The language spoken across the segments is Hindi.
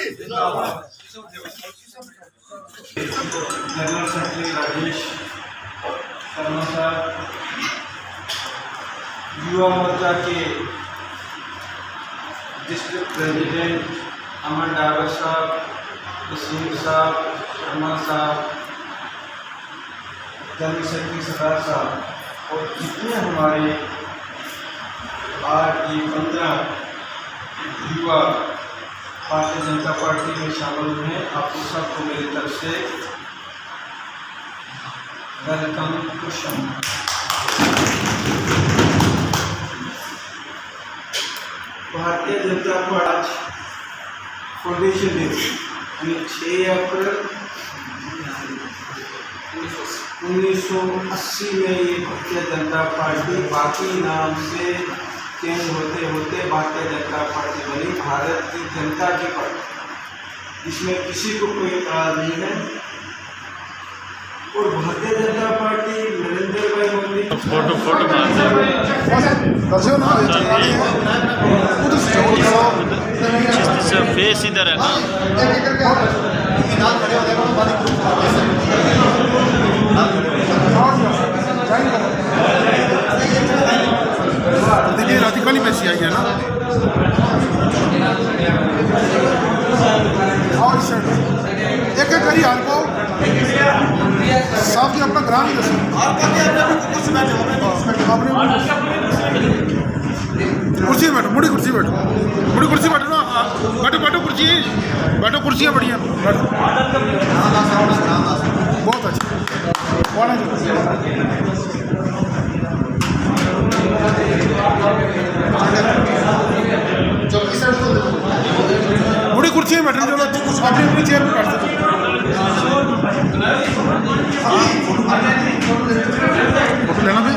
जनरल सेक्रेटरी राजेश शर्मा साहब, युवा मोर्चा के डिस्ट्रिक्ट प्रेसिडेंट अमन डावर साहब, वसीम साहब, शर्मा साहब, जनरल सेक्रेटरी सरदार साहब और जितने हमारे आज ये 15 युवा भारतीय जनता पार्टी में शामिल हुए हैं, आपको सबको मेरी तरफ से welcome question. Bharatiya Janata party foundation day यानी 6 अप्रैल 1980 में ये भारतीय जनता पार्टी बाकी नाम से चेंज होते होते भारतीय जनता पार्टी बनी, भारत की जनता की पार्टी, इसमें किसी को कोई इतराज नहीं है। और भारतीय जनता पार्टी नरेंद्र भाई मोदी फोटो फेस इधर है ना। देखिए राधिका नहीं पैसी आई है ना। और सर एक एक करी आपको साहब जी अपना ग्राम ही दसो कुर्सी बैठो, मुड़ी कुर्सी बैठो, मुड़ी कुर्सी बैठो ना, बैठो बैठो कुर्सी, बैठो कुर्सियाँ बढ़िया बैठो। बहुत अच्छा मुड़ी कुर्सी में बैठने जो अपनी अपनी चेयर पर बैठ सकते। फोटो लेना भी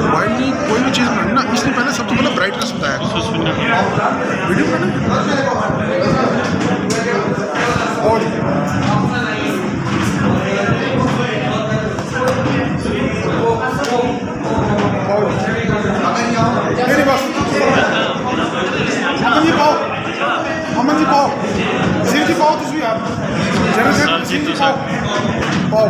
मोबाइल नहीं, कोई भी चीज़ बनानी ना, इसलिए पहले सबसे पहले ब्राइटनेस होता है वीडियो बनाना। और मेरी बात अमन जी पाओ, अमन जी पाओ, सिर जी पाओ, तुम यार जनरल सेक्रेटरी जी पाओ पाओ।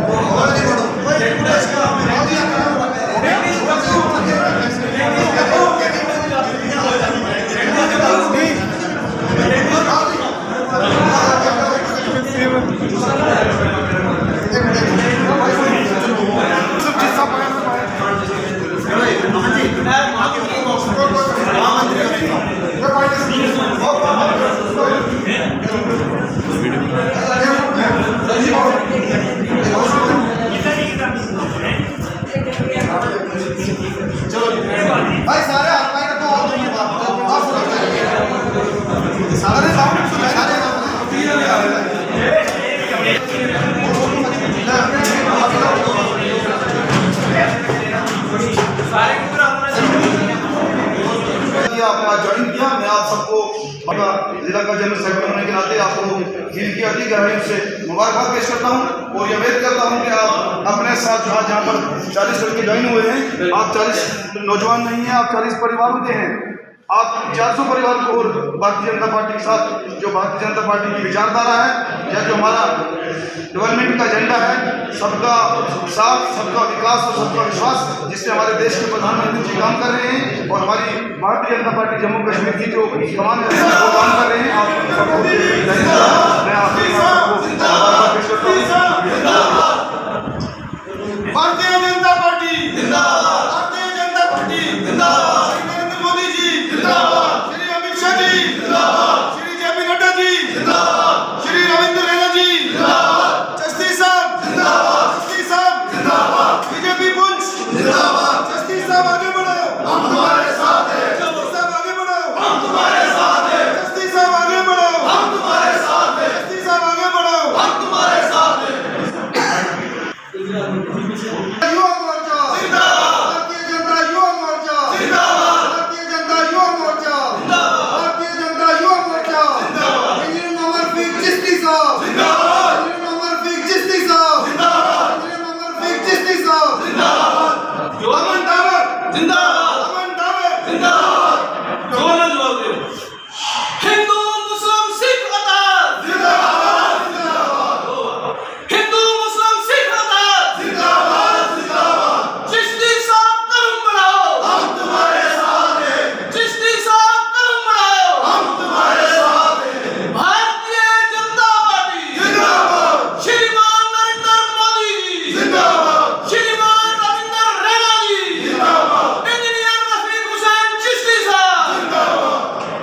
भाई सारे आपका तो सारे आपका ज्वाइन किया। मैं आप सबको जिला का जनरल सेक्रेटरी होने के नाते आपको दिल की अति गहराई से मुबारकबाद पेश करता हूं और यह उम्मीद करता हूं कि आप अपने साथ जहां पर 40 लड़के ज्वाइन हुए हैं, आप 40 नौजवान नहीं हैं, आप 40 परिवारों के हैं। आप 400 परिवार को और भारतीय जनता पार्टी के साथ जो भारतीय जनता पार्टी की विचारधारा है या जो हमारा डेवलपमेंट का एजेंडा है, सबका साथ, सबका विकास और सबका विश्वास, जिससे हमारे देश के प्रधानमंत्री जी काम कर रहे हैं और हमारी भारतीय जनता पार्टी जम्मू कश्मीर की जो कमान है वो काम कर रहे हैं। आप